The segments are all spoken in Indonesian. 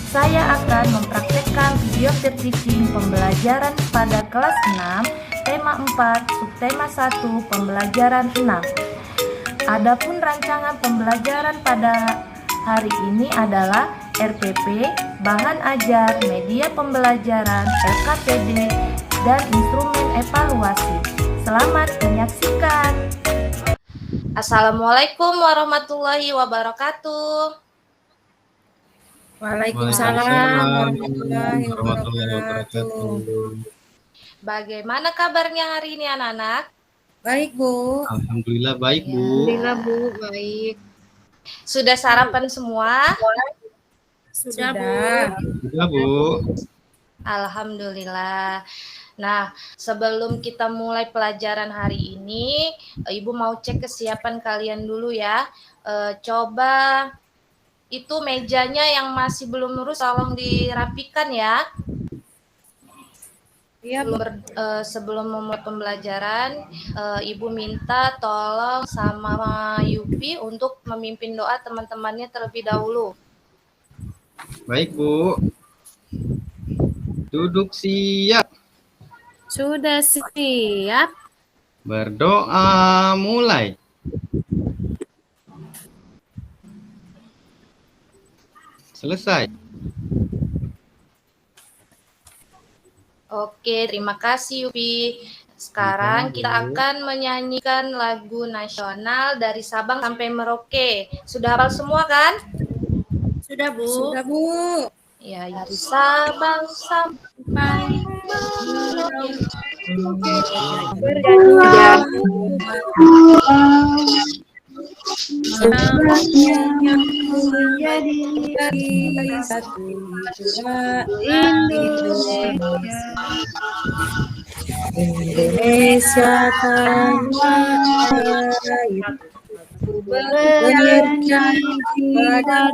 Saya akan mempraktekkan video peer teaching pembelajaran pada kelas 6, tema 4, subtema 1, pembelajaran 6. Adapun rancangan pembelajaran pada hari ini adalah RPP, bahan ajar, media pembelajaran, LKPD, dan instrumen evaluasi. Selamat menyaksikan. Assalamualaikum warahmatullahi wabarakatuh. Waalaikumsalam warahmatullahi wabarakatuh. Bagaimana kabarnya hari ini anak-anak? Baik, Bu. Alhamdulillah baik, Bu. Alhamdulillah, Bu, baik. Sudah sarapan semua? Sudah, Bu. Sudah, Bu. Alhamdulillah. Nah, sebelum kita mulai pelajaran hari ini, Ibu mau cek kesiapan kalian dulu ya. Coba itu mejanya yang masih belum lurus tolong dirapikan ya. Iya, Bu. Sebelum memulai pembelajaran, Ibu minta tolong sama Yupi untuk memimpin doa teman-temannya terlebih dahulu. Baik, Bu. Duduk siap. Sudah siap? Berdoa mulai. Selesai. Oke, terima kasih Yupi. Sekarang kita akan menyanyikan lagu nasional dari Sabang sampai Merauke. Sudah hafal semua kan? Sudah, Bu. Sudah, Bu. Ya, dari Sabang sampai Merauke. Yang menjadi satu Indonesia tanah air, berjanji pada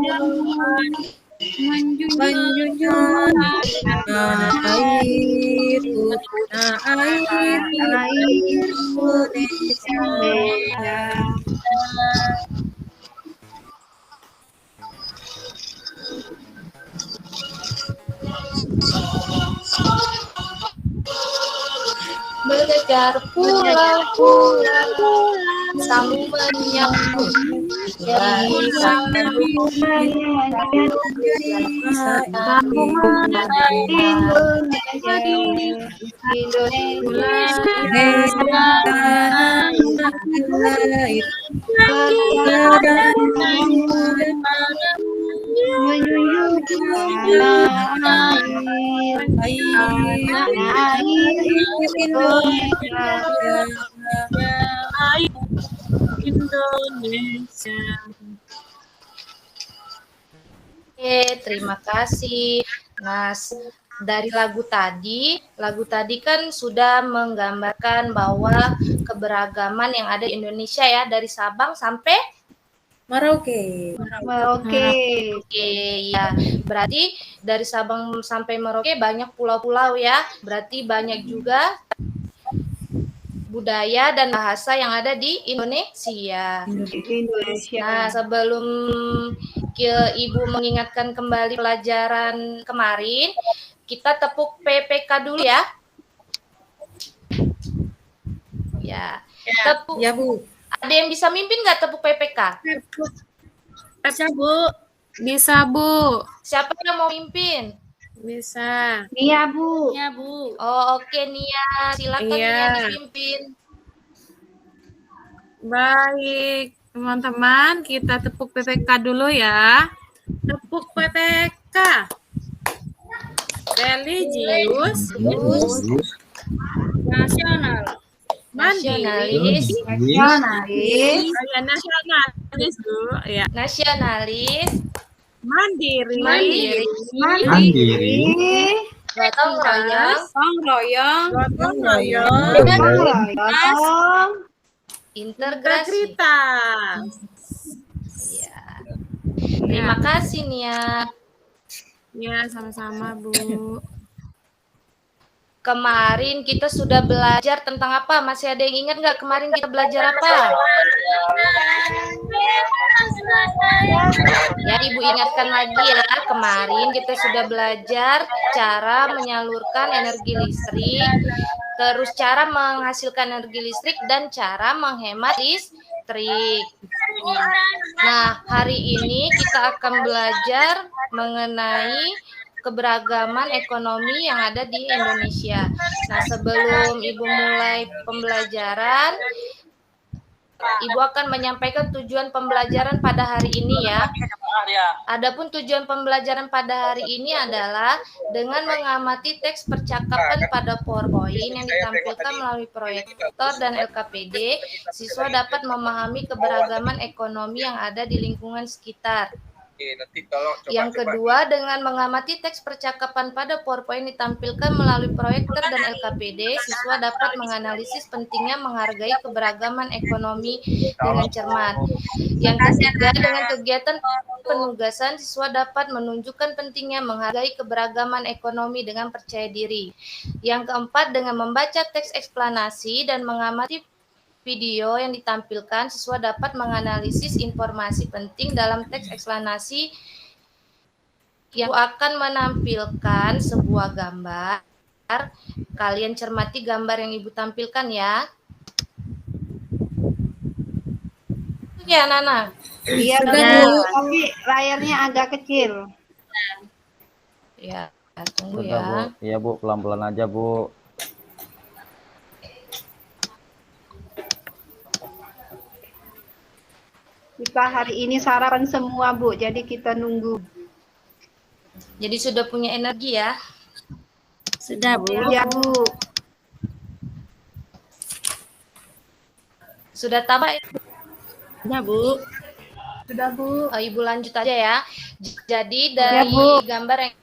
menjunjung air Indonesia. Mengejar pulang sambil menyambut dari sana Indonesia. Oke, terima kasih. Nah, dari lagu tadi kan sudah menggambarkan bahwa keberagaman yang ada di Indonesia ya, dari Sabang sampai Merauke. Oke, ya. Berarti dari Sabang sampai Merauke banyak pulau-pulau ya. Berarti banyak juga budaya dan bahasa yang ada di Indonesia. Nah, sebelum Ibu mengingatkan kembali pelajaran kemarin, kita tepuk PPK dulu ya. Ya. Tepuk. Ya, Bu. Ada yang bisa mimpin nggak tepuk PPK? Bisa, Bu. Bisa, Bu. Siapa yang mau mimpin? Bisa. Nia, Bu. Iya, Bu. Oh, oke Nia. Silakan Nia dipimpin. Baik, teman-teman, kita tepuk PPK dulu ya. Tepuk PPK. Religius, nasional, Nasionalis, nasionalis dulu ya. nasionalis, Mandiri, gotong royong, integrasi. Ya. Terima kasih Nia. Ya, sama-sama, Bu. Kemarin kita sudah belajar tentang apa? Masih ada yang ingat nggak kemarin kita belajar apa? Ya, Ibu ingatkan lagi ya. Kemarin kita sudah belajar cara menyalurkan energi listrik, terus cara menghasilkan energi listrik dan cara menghemat listrik. Nah, hari ini kita akan belajar mengenai keberagaman ekonomi yang ada di Indonesia. Nah, sebelum Ibu mulai pembelajaran, Ibu akan menyampaikan tujuan pembelajaran pada hari ini ya. Adapun tujuan pembelajaran pada hari ini adalah dengan mengamati teks percakapan pada PowerPoint yang ditampilkan melalui proyektor dan LKPD, siswa dapat memahami keberagaman ekonomi yang ada di lingkungan sekitar. Yang kedua, dengan mengamati teks percakapan pada PowerPoint ditampilkan melalui proyektor dan LKPD, siswa dapat menganalisis pentingnya menghargai keberagaman ekonomi dengan cermat. Yang ketiga, dengan kegiatan penugasan, siswa dapat menunjukkan pentingnya menghargai keberagaman ekonomi dengan percaya diri. Yang keempat, dengan membaca teks eksplanasi dan mengamati video yang ditampilkan, siswa dapat menganalisis informasi penting dalam teks eksplanasi yang akan menampilkan sebuah gambar. Kalian cermati gambar yang Ibu tampilkan ya. Ya, Nana. Iya, Bu, tapi layarnya agak kecil. Ya, tunggu Sudah, ya. Bu. Iya, Bu, pelan-pelan aja, Bu. Kita hari ini sarapan semua, Bu. Jadi kita nunggu. Jadi sudah punya energi ya. Sudah, Bu. Iya, Bu. Sudah tambah. Sudah, Bu. Sudah, Bu. Ibu lanjut aja ya. Jadi dari Bu. gambar yang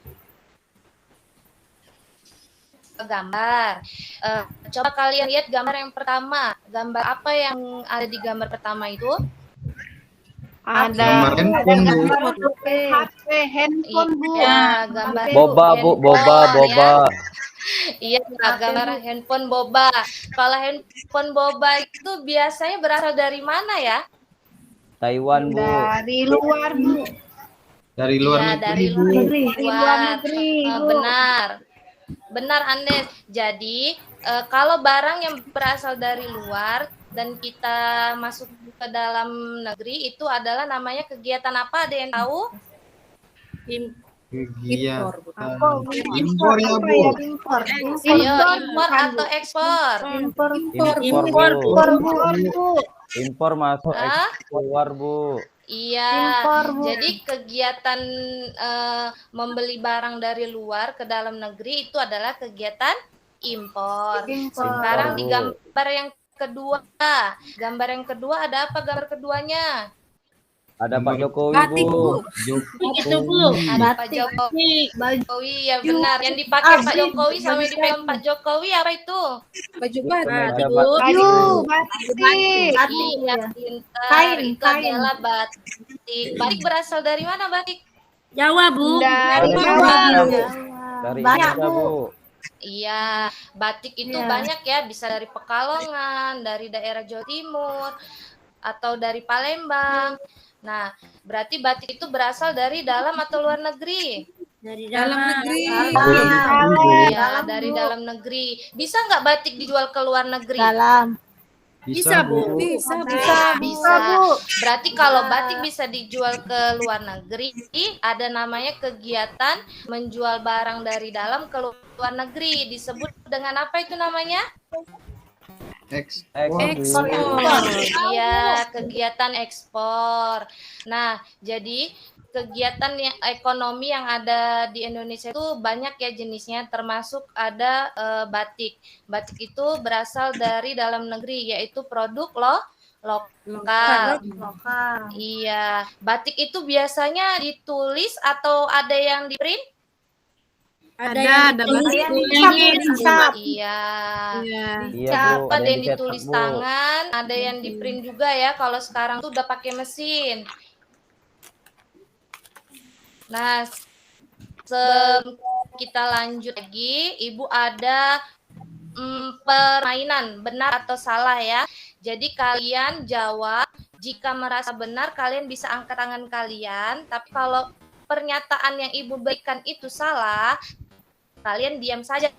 coba kalian lihat gambar yang pertama. Gambar apa yang ada di gambar pertama itu? Ada Gambar handphone, Bu. gambar HP, handphone, Bu. Iya, gambar Boba, Bu, boba, handphone, boba. ya. Iya, gambar handphone boba. Kalau handphone boba itu biasanya berasal dari mana ya? Taiwan, Bu. Dari luar, Bu. Dari luar Iya, negeri, dari Bu. Luar negeri, Bu. Benar. Benar, Andes. Jadi, kalau barang yang berasal dari luar dan kita masuk ke dalam negeri, itu adalah namanya kegiatan apa? Ada yang tahu? Kegiatan Impor ya, apa Bu. ya? Impor. Ayo, impor atau ekspor? Impor. Impor, Bu. Impor, Bu. Impor masuk, Hah? ekspor keluar, Bu. Iya, Impor, Bu. jadi kegiatan membeli barang dari luar ke dalam negeri itu adalah kegiatan impor. Impor. Sekarang di Bu. gambar yang kedua. Gambar yang kedua ada apa gambar keduanya? Ada Pak Jokowi, Batik, Bu. Itu, Bu. Ada Pak Jokowi, ya benar. Yang dipakai Pak Jokowi sama yang dipegang Pak Jokowi apa itu? Baju Kemeja Bu. batik. Baju, batik. Iya, pintar. Kain, Itu kain. adalah batik. Batik berasal dari mana batik? Jawa, Bu. Dari Dari Jawa, Indonesia, Bu. Dari Banyak, Indonesia, Bu. Bu. Iya, batik itu Iya. banyak ya, bisa dari Pekalongan, dari daerah Jawa Timur, atau dari Palembang. Nah, berarti batik itu berasal dari dalam atau luar negeri? Dari dalam negeri. Iya, dari dalam negeri. Bisa nggak batik dijual ke luar negeri? Bisa, Bu. Bisa, Bisa. Berarti kalau batik bisa dijual ke luar negeri, ada namanya kegiatan menjual barang dari dalam ke luar negeri. Disebut dengan apa itu namanya? Ekspor, Bu. Iya, kegiatan ekspor. Nah, jadi kegiatan yang ekonomi yang ada di Indonesia itu banyak ya jenisnya, termasuk ada batik. Batik itu berasal dari dalam negeri, yaitu produk lokal. Iya, batik itu biasanya ditulis atau ada yang di print? Ada Yang Bu. dicap. Iya. Iya, Bu. Ada yang dicetak, ditulis Bu. tangan, ada yang di print juga ya. Kalau sekarang tuh udah pakai mesin. Nah, kita lanjut lagi. Ibu ada permainan benar atau salah ya. Jadi kalian jawab, jika merasa benar kalian bisa angkat tangan kalian, tapi kalau pernyataan yang Ibu berikan itu salah, kalian diam saja.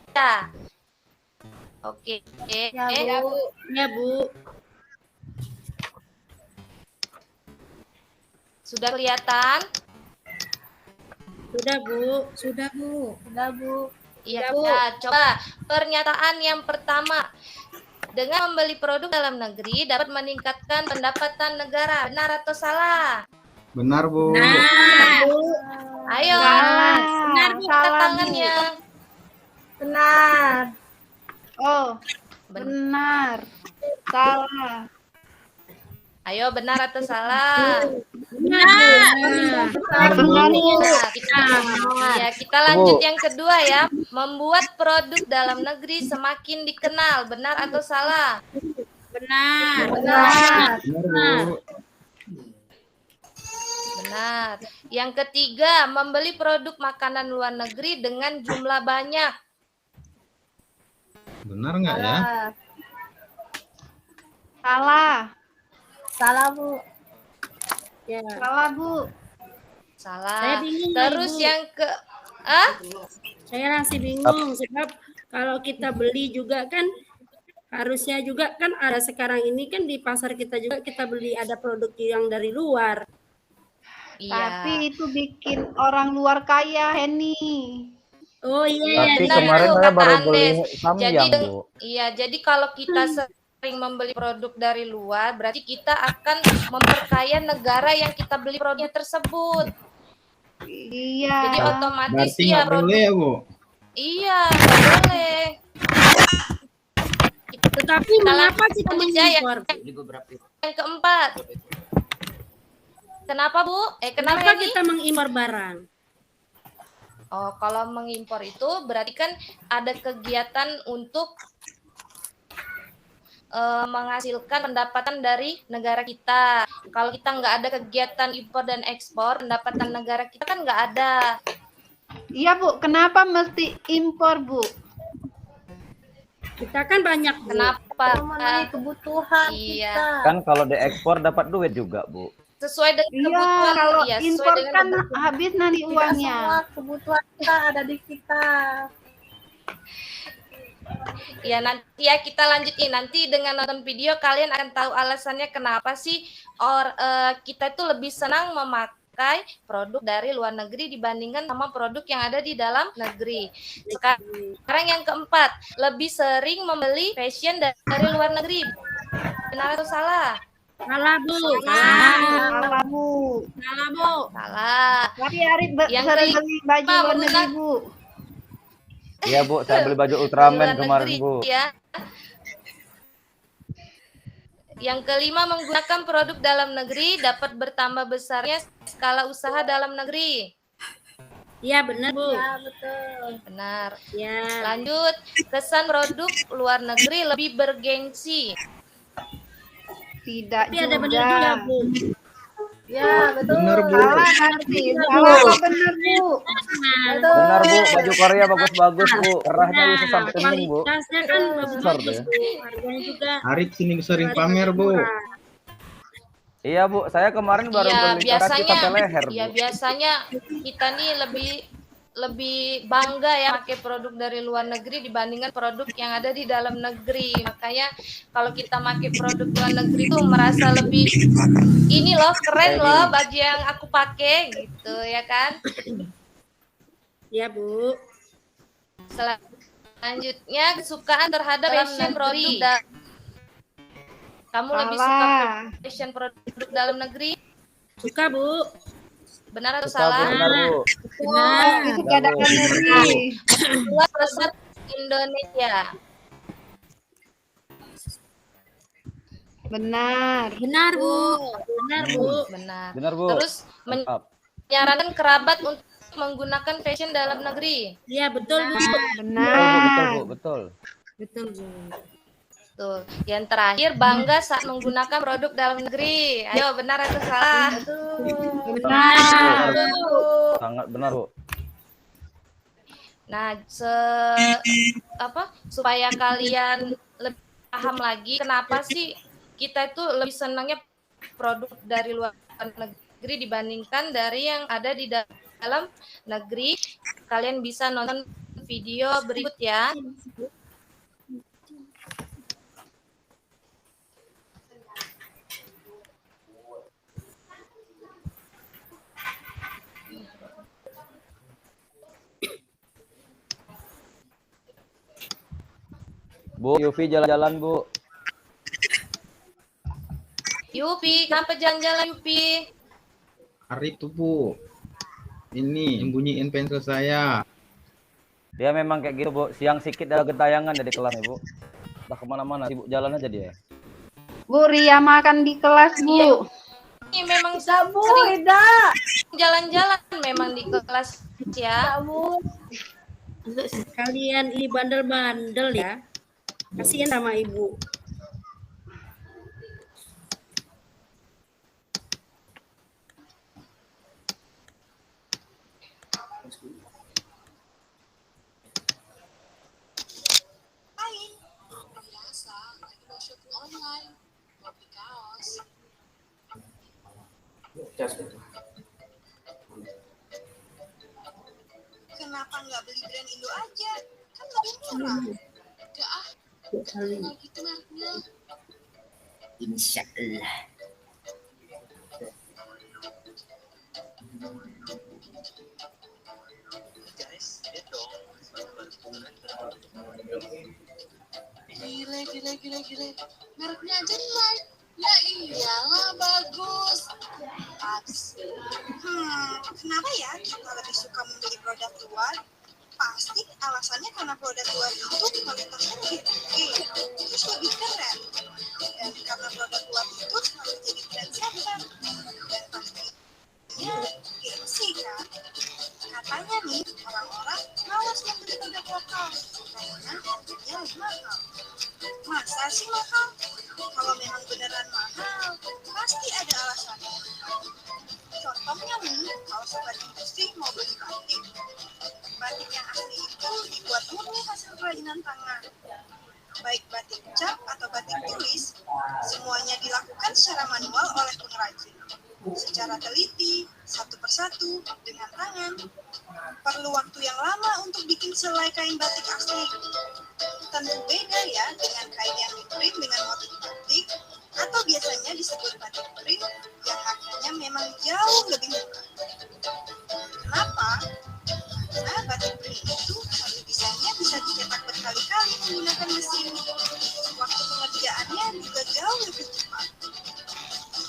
Oke. Ya, Bu. Ya, Bu. Sudah kelihatan? Sudah, Bu. Sudah, Bu. Sudah, Bu. Iya, ya, coba pernyataan yang pertama. Dengan membeli produk dalam negeri dapat meningkatkan pendapatan negara. Benar atau salah? Benar, Bu. Nah, Bu. Ayo. Salah. Benar, Bu, angkat Salah, Bu. tangannya. Benar. Oh, benar. Salah. Ayo, benar atau salah? Benar. Benar, Bu. Nah, kita lanjut yang kedua ya. Membuat produk dalam negeri semakin dikenal. Benar atau salah? Benar. Benar. Benar, Bu. Benar. Yang ketiga, membeli produk makanan luar negeri dengan jumlah banyak. Benar nggak ya? Salah. Salah, Bu. Ya. Salah, Bu. Salah. Saya bingung, Terus Ibu. yang ke Saya masih bingung sebab kalau kita beli juga kan harusnya juga kan ada sekarang ini kan di pasar kita juga kita beli ada produk yang dari luar. Iya. Tapi itu bikin orang luar kaya, Heni. Oh iya, Tapi benar, kemarin Bu, saya kata baru Andes. beli Jadi samyang, Bu. Iya, jadi kalau kita sering membeli produk dari luar, berarti kita akan memperkaya negara yang kita beli produknya tersebut. Iya. Jadi otomatis Berarti ya nggak boleh ya, Bu? Iya, nggak boleh. tetapi mengapa kita lanjut ya, mengimpor? Yang keempat. Kenapa, Bu? Kenapa Kenapa ini? kita mengimpor barang? Oh, kalau mengimpor itu berarti kan ada kegiatan untuk menghasilkan pendapatan dari negara kita. Kalau kita nggak ada kegiatan impor dan ekspor, pendapatan negara kita kan nggak ada. Iya, Bu. Kenapa mesti impor, Bu? Kita kan banyak, Bu. Kenapa? Kebutuhan Iya. Kan kalau diekspor dapat duit juga, Bu. Sesuai dengan Iya, kebutuhan. kalau Iya, sesuai impor dengan kan kebutuhan. habis nanti uangnya. kebutuhan kita ada di kita. Ya, nanti ya kita lanjutin. Nanti dengan nonton video kalian akan tahu alasannya kenapa sih kita itu lebih senang memakai produk dari luar negeri dibandingkan sama produk yang ada di dalam negeri. Sekarang yang keempat, lebih sering membeli fashion dari luar negeri. Benar atau salah? Salah, Bu. Salah, Bu. Salah, Bu. Salah. Tapi Arif Yang sering kelima, beli baju luar negeri, menggunakan- Bu. Iya, Bu. Saya beli baju Luar Ultraman kemarin, negeri, Bu. ya. Yang kelima, menggunakan produk dalam negeri dapat bertambah besarnya skala usaha dalam negeri. Iya, benar, Bu. Benar. Ya. Lanjut, kesan produk luar negeri lebih bergengsi. Tidak Tapi ada benar juga. juga, Bu. Benar, Bu. Salah nanti. Salah apa benar, Bu? Benar, Bu. Baju Korea bagus-bagus, Bu. Kerahnya bisa sampai kening, Bu. Kualitasnya kan Besar bagus, deh. Bu. Harganya juga Arif sini sering pamer, Bu. murah. Iya, Bu. Saya kemarin baru Iya, beli kaki biasanya sampai leher, Bu. ya biasanya kita nih lebih bangga ya pakai produk dari luar negeri dibandingkan produk yang ada di dalam negeri. Makanya kalau kita pakai produk luar negeri tuh merasa lebih ini loh, keren loh baju yang aku pakai gitu ya kan. Iya, Bu. Selanjutnya kesukaan terhadap fashion produk. Kamu lebih suka Salah. fashion produk dalam negeri? Suka, Bu. Benar atau Suka, Bu. salah? Benar, Bu. Benar. Itu suka dalam negeri. Buat pesan Indonesia. Benar. Benar, Bu. Benar, Bu. Benar. Benar, Bu. Terus Mantap. menyarankan kerabat untuk menggunakan fashion dalam negeri. Iya, betul, Bu. Betul, Bu. Betul, Benar. Bu. Betul. Betul, Bu. Tuh. Yang terakhir, bangga saat menggunakan produk dalam negeri. Ayo, benar atau salah? Benar. Sangat benar, Bu. Nah, supaya kalian lebih paham lagi kenapa sih kita itu lebih senangnya produk dari luar negeri dibandingkan dari yang ada di dalam negeri. Kalian bisa nonton video berikut ya. Bu, Yufi jalan-jalan, Bu. Yupi, kenapa jalan-jalan Yupi? Arif tuh Bu. Ini bunyiin pensil saya. Dia memang kayak gitu, Bu. Siang sikit ada gentayangan dari kelas, Bu. Udah kemana-mana, sibuk jalan aja dia. Bu, Ria makan di kelas, Bu. Ini memang Bu, sering Ida. jalan-jalan memang di kelas ya. Bu. Kalian ini bandel-bandel ya. Kasihan sama ibu. Kenapa nggak beli brand Indo aja? Kan lebih murah. Udah ah, kalau gitu mereknya. Insya Allah. Gile. Mereknya aja Nike. Ya iyalah bagus. Abs. Kenapa ya kita lebih suka membeli produk luar? Pasti alasannya karena produk luar itu kualitasnya lebih tinggi, terus lebih keren. Dan karena produk luar itu selalu jadi trendsetter. Dan pastinya gengsi kan? Katanya nih, orang-orang malas membeli produk lokal karena harganya lebih mahal. Masa sih mahal? Kalau memang beneran mahal, pasti ada alasannya. Contohnya nih, kalau sobat industri mau beli batik. Batik yang asli itu dibuat murni hasil kerajinan tangan. Baik batik cap atau batik tulis, semuanya dilakukan secara manual oleh pengrajin. Secara teliti, satu persatu, dengan tangan. Perlu waktu yang lama untuk bikin selai kain batik asli. Tentu beda ya dengan kain yang diprint dengan motif batik, atau biasanya disebut batik print yang harganya memang jauh lebih murah. Kenapa? Karena batik print itu satu desainnya bisa dicetak berkali-kali menggunakan mesin. Waktu pengerjaannya juga jauh lebih cepat.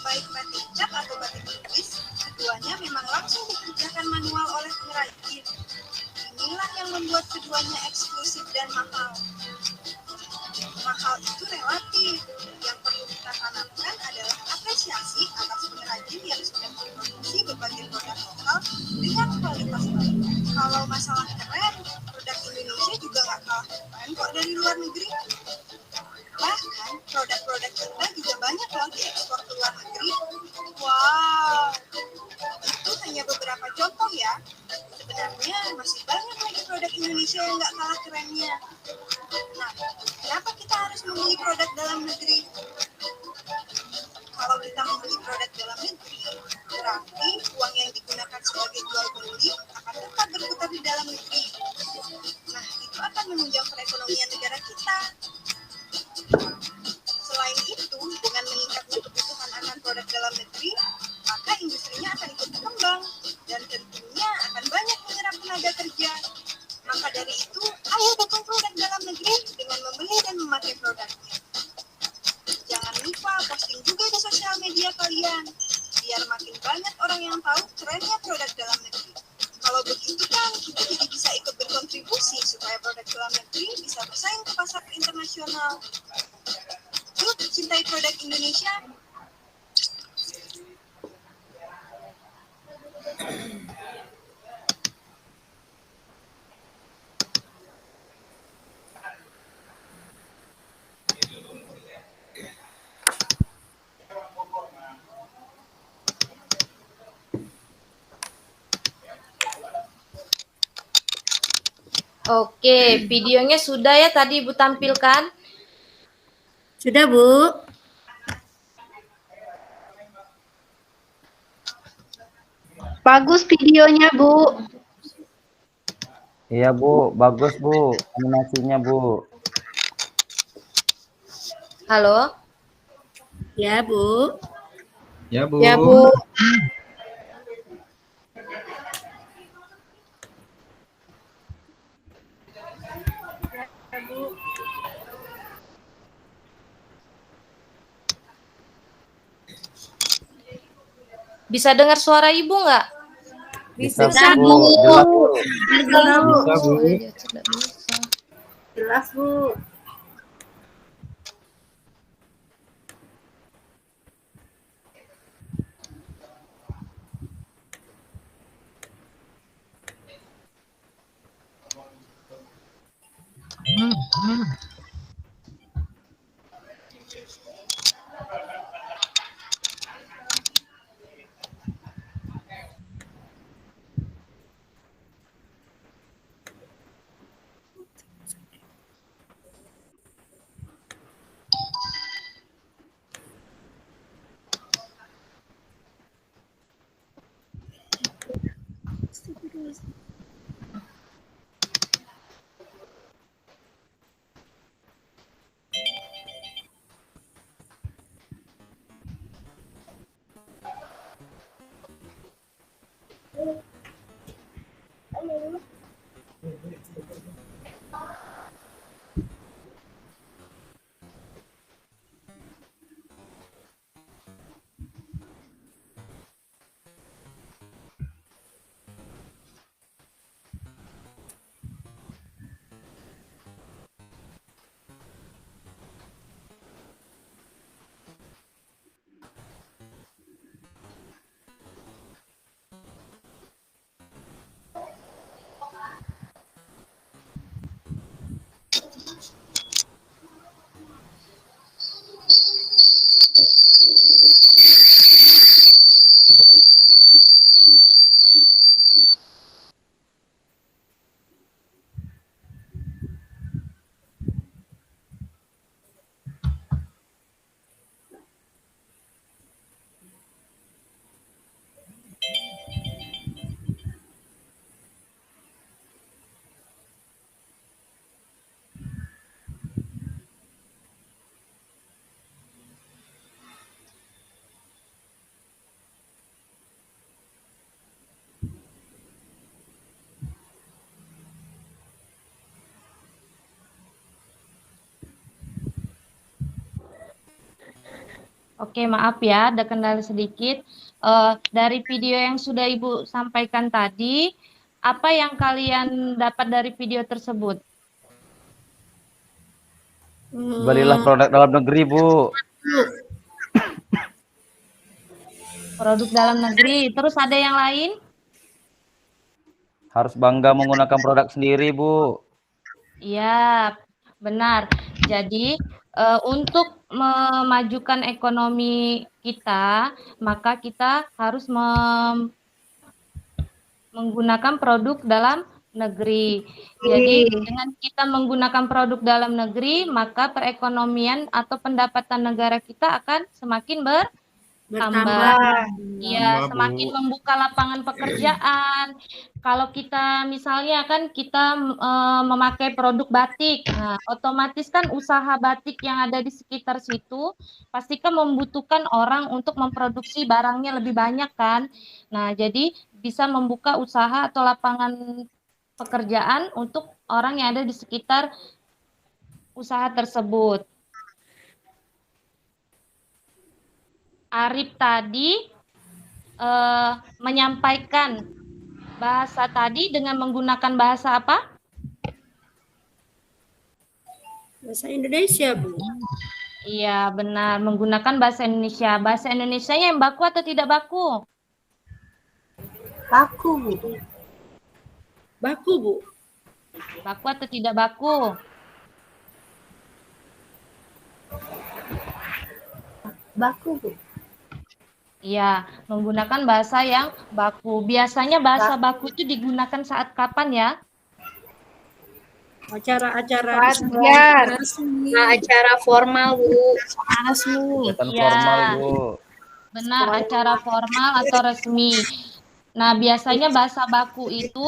Baik batik cap atau batik tulis, keduanya memang langsung dikerjakan manual oleh pengrajin. Inilah yang membuat keduanya eksklusif dan mahal. Mahal itu relatif. Yang perlu kita tanamkan adalah apresiasi atas pengrajin yang sudah memproduksi berbagai produk lokal dengan kualitas baik. Kalau masalah keren, produk Indonesia juga nggak kalah keren kok dari luar negeri. Bahkan produk-produk kita juga banyak loh diekspor ke luar negeri. Wow, itu hanya beberapa contoh ya. Sebenarnya masih banyak lagi produk Indonesia yang nggak kalah kerennya. Nah, kenapa kita harus membeli produk dalam negeri? Kalau kita membeli produk dalam negeri, berarti uang yang digunakan sebagai jual beli akan tetap berputar di dalam negeri. Nah, itu akan menunjang perekonomian negara kita. Selain itu, dengan meningkatnya kebutuhan akan produk dalam negeri, maka industrinya akan ikut berkembang dan tentunya akan banyak menyerap tenaga kerja. Maka dari itu, ayo dukung produk dalam negeri dengan membeli dan memakai produknya. Jangan lupa posting juga di sosial media kalian, biar makin banyak orang yang tahu kerennya produk dalam negeri. Kalau begitu kan, kita jadi bisa ikut berkontribusi supaya produk dalam negeri bisa bersaing ke pasar internasional. Yuk, cintai produk Indonesia. Oke, videonya sudah ya tadi Ibu tampilkan? Sudah, Bu. Bagus videonya, Bu. Iya Bu, bagus Bu animasinya Bu. Halo? Ya, Bu. Ya, Bu. Ya, Bu. Bisa dengar suara Ibu nggak? Bisa Bisa, Bu, Bu. jelas Bu. Bisa, Bu. Bisa, Bu. Tidak bisa. Jelas, Bu. Oke, maaf ya, ada kendala sedikit. Dari video yang sudah Ibu sampaikan tadi, apa yang kalian dapat dari video tersebut? Belilah produk dalam negeri Bu. Produk dalam negeri. Terus ada yang lain? Harus bangga menggunakan produk sendiri Bu. Iya, benar. Jadi, untuk memajukan ekonomi kita, maka kita harus menggunakan produk dalam negeri. Jadi, dengan kita menggunakan produk dalam negeri, maka perekonomian atau pendapatan negara kita akan semakin bertambah. Iya, Tambah, semakin Bu. membuka lapangan pekerjaan. Kalau kita misalnya kan kita memakai produk batik, nah otomatis kan usaha batik yang ada di sekitar situ pasti kan membutuhkan orang untuk memproduksi barangnya lebih banyak kan. Nah, jadi bisa membuka usaha atau lapangan pekerjaan untuk orang yang ada di sekitar usaha tersebut. Arif tadi menyampaikan bahasa tadi dengan menggunakan bahasa apa? Bahasa Indonesia, Bu. Iya, benar. Menggunakan bahasa Indonesia. Bahasa Indonesianya yang baku atau tidak baku? Baku, Bu. Baku, Bu. Baku atau tidak baku? Baku, Bu. Iya, menggunakan bahasa yang baku. Biasanya bahasa baku itu digunakan saat kapan ya? Acara-acara Wajar. acara formal, Bu. Kegiatan Ya. formal, Bu. Benar, acara formal atau resmi. Nah, biasanya bahasa baku itu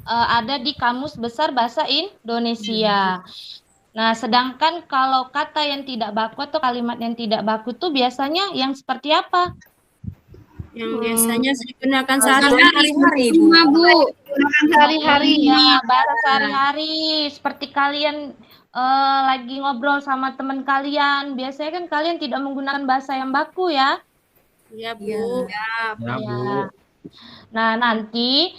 ada di Kamus Besar Bahasa Indonesia. Nah, sedangkan kalau kata yang tidak baku atau kalimat yang tidak baku tuh biasanya yang seperti apa? yang biasanya digunakan Sehari-hari, Bu. Gunakan sehari-hari. Iya, bahasa sehari-hari. Seperti kalian lagi ngobrol sama teman kalian. Biasanya kan kalian tidak menggunakan bahasa yang baku ya. Ya, Bu. Ya, Bu. Ya. Nah, nanti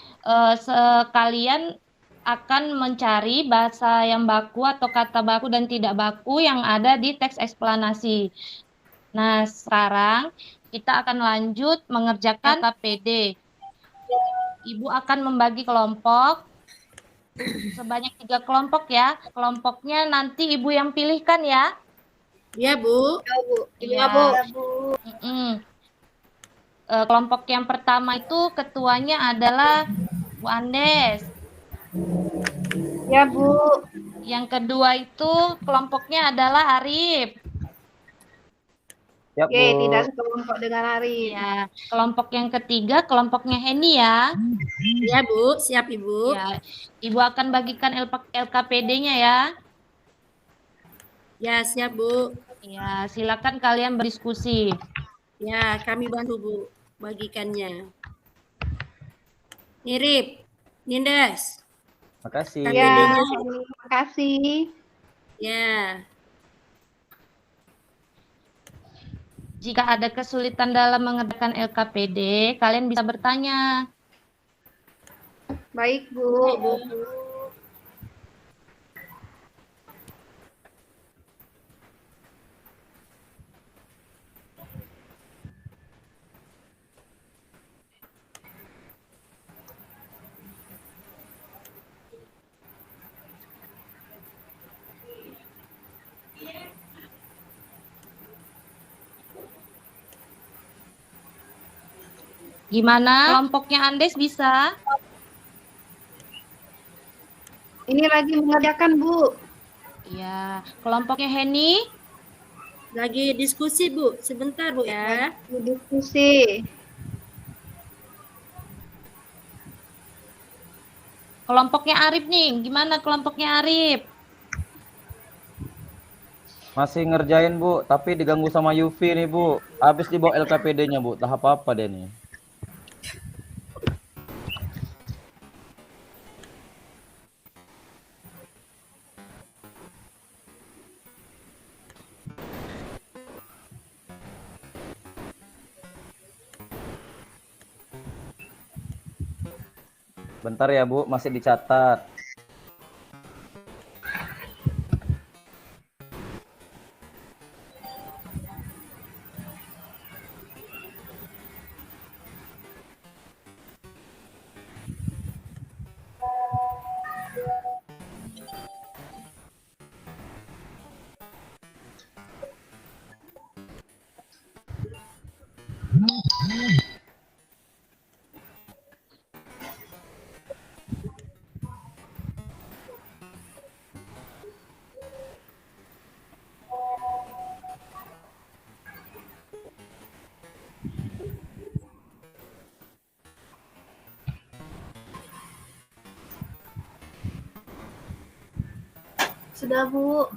sekalian akan mencari bahasa yang baku atau kata baku dan tidak baku yang ada di teks eksplanasi. Nah, sekarang kita akan lanjut mengerjakan KPD. Ibu akan membagi kelompok sebanyak 3 kelompok ya. Kelompoknya nanti Ibu yang pilihkan ya. Ya, Bu. Iya. Mm-mm. Kelompok yang pertama itu ketuanya adalah Bu Andes. Ya, Bu. Yang kedua itu kelompoknya adalah Arif. Siap, Oke, Bu. tidak sekelompok dengan Arif. Ya, kelompok yang ketiga kelompoknya Heni ya. Ya, Bu. Siap, Ibu. Ya, Ibu akan bagikan LKPD-nya ya. Ya, siap, Bu. Ya, silakan kalian berdiskusi. Ya, kami bantu, Bu, bagikannya. Nirip, Nindas. Makasih. Ya, terima kasih. Ya, Jika ada kesulitan dalam mengerjakan LKPD, kalian bisa bertanya. Baik, Bu. Gimana? Kelompoknya Andes bisa? Ini lagi mengerjakan, Bu. Ya, kelompoknya Heni? lagi diskusi, Bu. Sebentar, Bu, ya. Diskusi. Kelompoknya Arif nih, gimana kelompoknya Arif? Masih ngerjain, Bu, tapi diganggu sama Yufi nih, Bu. Habis dibawa LKPD-nya, Bu. Tahap apa dia nih? Bentar ya, Bu, masih dicatat. Sudah, Bu.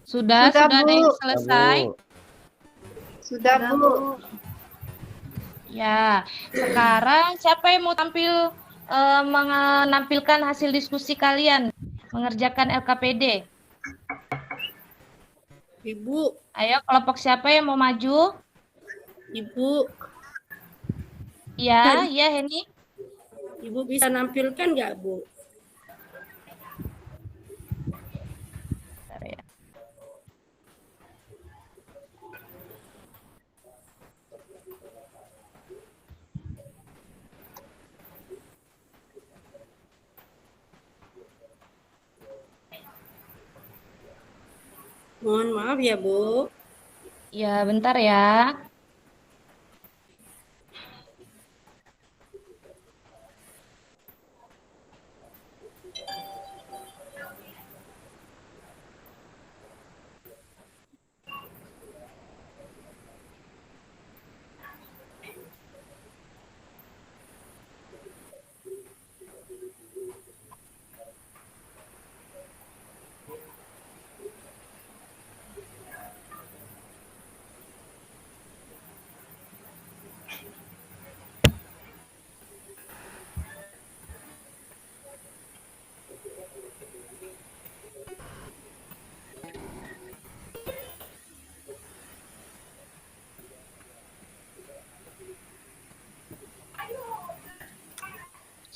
Sudah Sudah, ada Bu. yang Ya, selesai? Bu. Sudah, Bu. Ya, sekarang siapa yang mau tampil menampilkan hasil diskusi kalian mengerjakan LKPD? Ibu, Ayo, kelompok siapa yang mau maju? Ibu, Ya, ya Heni. Ibu bisa nampilkan nggak, Bu? Bentar ya. Mohon maaf ya, Bu. Ya, bentar ya.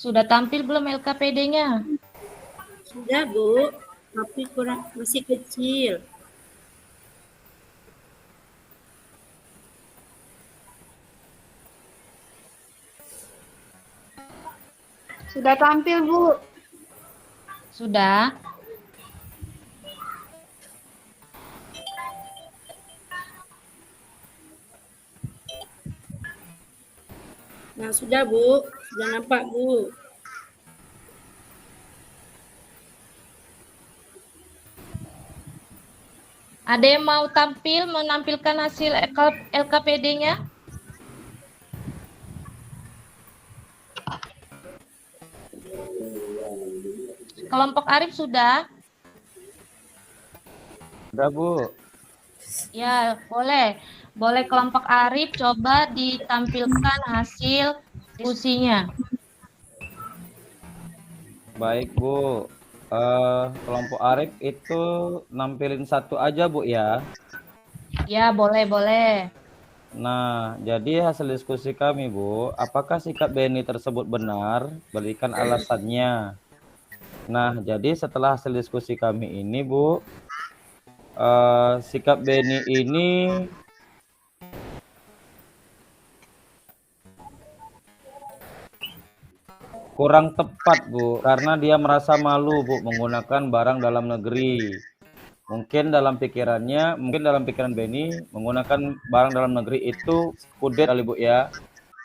Sudah tampil belum LKPD-nya? Sudah, Bu, tapi kurang masih kecil. Sudah tampil, Bu. Sudah. Nah, sudah, Bu. Sudah nampak, Bu. Ada yang mau tampil, menampilkan hasil LKPD-nya? Kelompok Arif sudah? Udah, Bu. Ya, boleh. Boleh kelompok Arif coba ditampilkan hasil diskusinya. Baik, Bu. Kelompok Arif itu nampilin satu aja, Bu ya. Ya, boleh. Nah, jadi hasil diskusi kami, Bu, apakah sikap Beni tersebut benar? Berikan alasannya. Nah, jadi setelah hasil diskusi kami ini, Bu, sikap Beni ini kurang tepat, Bu, karena dia merasa malu, Bu, menggunakan barang dalam negeri. Mungkin dalam pikiran Beni, menggunakan barang dalam negeri itu kudet kali, Bu ya.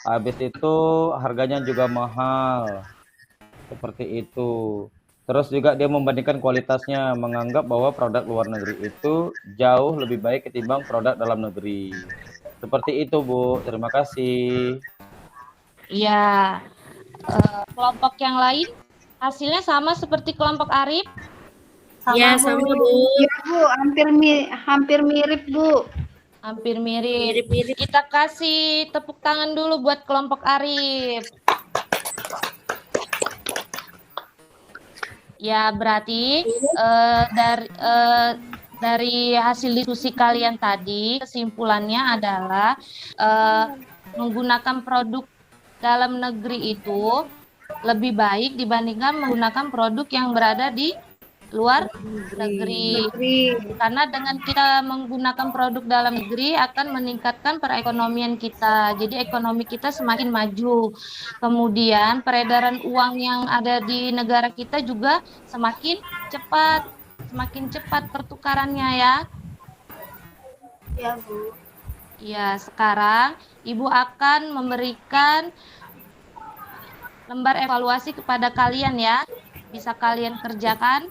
Habis itu harganya juga mahal. Seperti itu. Terus juga dia membandingkan kualitasnya, menganggap bahwa produk luar negeri itu jauh lebih baik ketimbang produk dalam negeri. Seperti itu, Bu. Terima kasih. Ya, kelompok yang lain hasilnya sama seperti kelompok Arif? Ya, sama, Bu. Ya, Bu, hampir mirip, Bu. Hampir mirip. Mirip-mirip. Kita kasih tepuk tangan dulu buat kelompok Arif. Ya, berarti dari hasil diskusi kalian tadi, kesimpulannya adalah menggunakan produk dalam negeri itu lebih baik dibandingkan menggunakan produk yang berada di luar negeri. Karena dengan kita menggunakan produk dalam negeri akan meningkatkan perekonomian kita. Jadi ekonomi kita semakin maju. Kemudian peredaran uang yang ada di negara kita juga semakin cepat pertukarannya ya. Ya, Bu. Ya, sekarang Ibu akan memberikan lembar evaluasi kepada kalian ya. Bisa kalian kerjakan.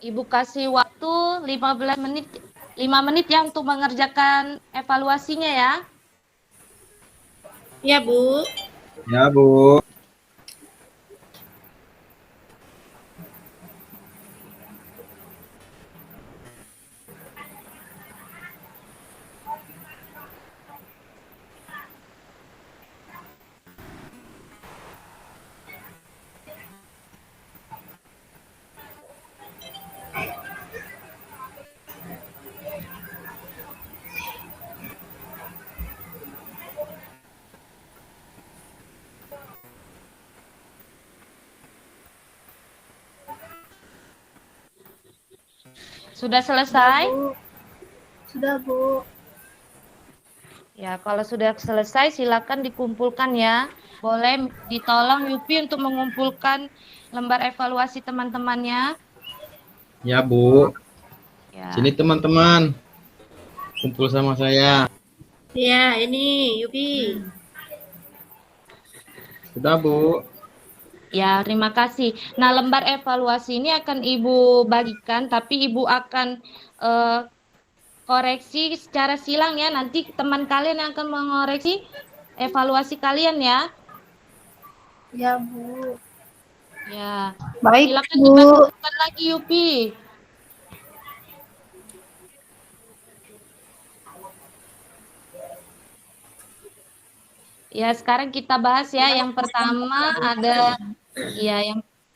Ibu kasih waktu 15 menit, 5 menit ya untuk mengerjakan evaluasinya ya. Ya, Bu. Ya, Bu. Sudah selesai? Sudah, Bu. Ya, kalau sudah selesai silakan dikumpulkan ya. Boleh ditolong Yupi untuk mengumpulkan lembar evaluasi teman-temannya. Ya, Bu. Ya. Sini teman-teman. Kumpul sama saya. Ya, ini Yupi. Sudah, Bu. Ya, terima kasih. Nah, lembar evaluasi ini akan Ibu bagikan, tapi Ibu akan koreksi secara silang ya. Nanti teman kalian yang akan mengoreksi evaluasi kalian ya. Ya, Bu. Ya. Baik, Silakan Bu. dibantukan lagi Yupi. Ya, sekarang kita bahas ya. Yang pertama ada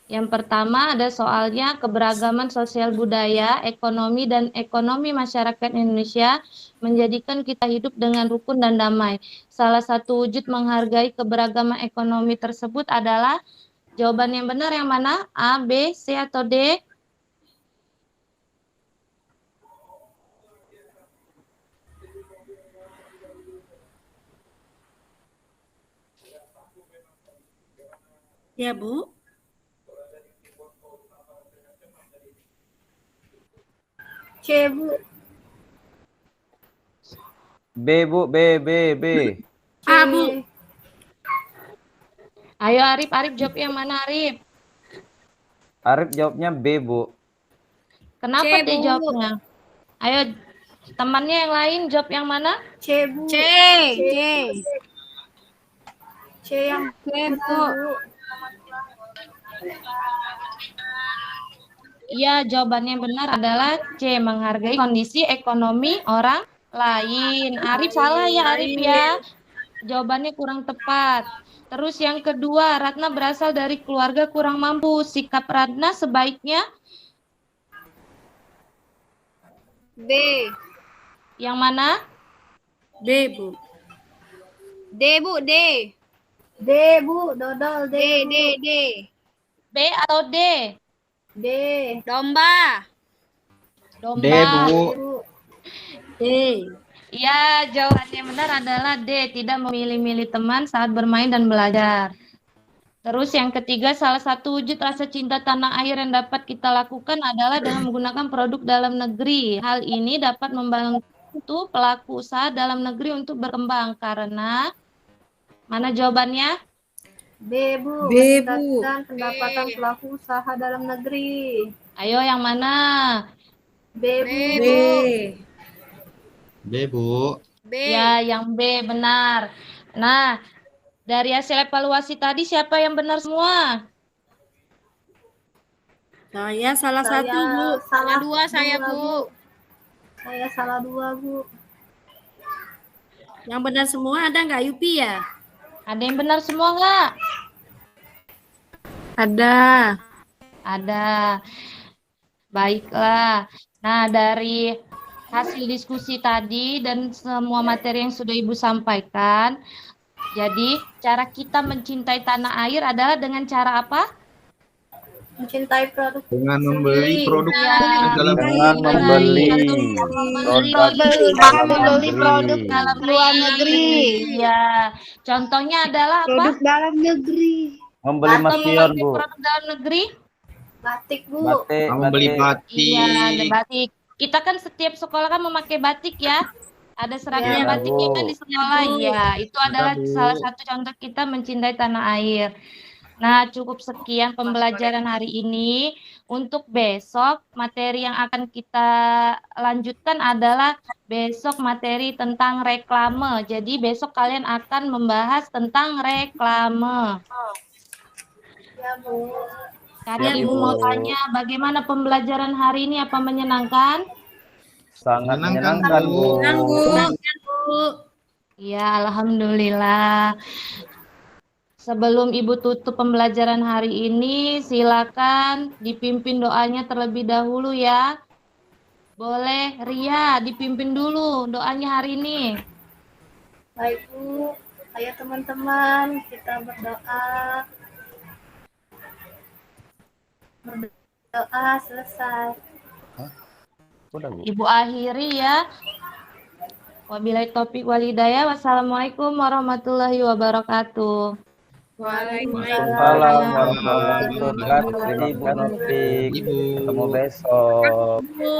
yang pertama ada soalnya keberagaman sosial budaya, ekonomi dan ekonomi masyarakat Indonesia menjadikan kita hidup dengan rukun dan damai. Salah satu wujud menghargai keberagaman ekonomi tersebut adalah jawaban yang benar yang mana? A, B, C atau D? Ya, Bu. C, Bu. B, Bu, B. A, Bu. Ayo Arif jawab yang mana Arif? Arif jawabnya B, Bu. Kenapa C, dia Bu. jawabnya? Ayo temannya yang lain jawab yang mana? C, Bu. C. C yang benar, Bu. Iya, jawabannya yang benar adalah C, menghargai kondisi ekonomi orang lain. Arif salah ya, Arif ya. Jawabannya kurang tepat. Terus yang kedua, Ratna berasal dari keluarga kurang mampu. Sikap Ratna sebaiknya B. yang mana? D, Bu. D, Bu, D. D, Bu, dodol, D, D. B atau D? D. Domba. Domba. D, Bu. D. Ya, jawabannya yang benar adalah D, tidak memilih-milih teman saat bermain dan belajar. Terus yang ketiga, salah satu wujud rasa cinta tanah air yang dapat kita lakukan adalah dengan menggunakan produk dalam negeri. Hal ini dapat membantu pelaku usaha dalam negeri untuk berkembang karena mana jawabannya? B, Bu. B, Bu. Meningkatkan pendapatan pelaku usaha dalam negeri. Ayo yang mana? B, Bu. B. B, Bu. Ya, yang B benar. Nah, dari hasil evaluasi tadi siapa yang benar semua? Saya salah satu, Bu. Salah Dua saya, Bu. Saya salah 2, Bu. Yang benar semua ada nggak, Yupi ya? Ada yang benar semua nggak? Ada. Ada. Baiklah. Nah, dari hasil diskusi tadi dan semua materi yang sudah Ibu sampaikan, jadi cara kita mencintai tanah air adalah dengan cara apa? Mencintai produk Dengan membeli produk Ya, dalam Dengan membeli produk dalam luar negeri. Ya, contohnya adalah apa? Produk dalam negeri. membeli Atau masker, memakai Bu. produk dalam negeri? Batik, Bu. Batik, membeli batik. Iya, ada batik. Kita kan setiap sekolah kan memakai batik ya. Ada seragam Iya, batiknya Bu. kan di sekolah. Ya, itu adalah Bu. salah satu contoh kita mencintai tanah air. Nah, cukup sekian pembelajaran hari ini. Untuk besok, materi yang akan kita lanjutkan adalah besok materi tentang reklame. Jadi besok kalian akan membahas tentang reklame. Ya, Bu. Sekarang Ya, Ibu Bu. mau tanya, bagaimana pembelajaran hari ini? Apa menyenangkan? Sangat Menyenangkan, menyenangkan, Bu. Senang, Bu. Ya, alhamdulillah. Sebelum Ibu tutup pembelajaran hari ini, silakan dipimpin doanya terlebih dahulu ya. Boleh, Ria, dipimpin dulu doanya hari ini. Baik, Bu. Ayo teman-teman, kita berdoa. Berdoa selesai. Udah, Bu. Ibu akhiri ya. Wabillahi taufiq wal hidayah. Wassalamualaikum warahmatullahi wabarakatuh. Waalaikumsalam warahmatullahi wabarakatuh. Terima kasih, Bu Nofik. Ibu. Ketemu besok. Bu.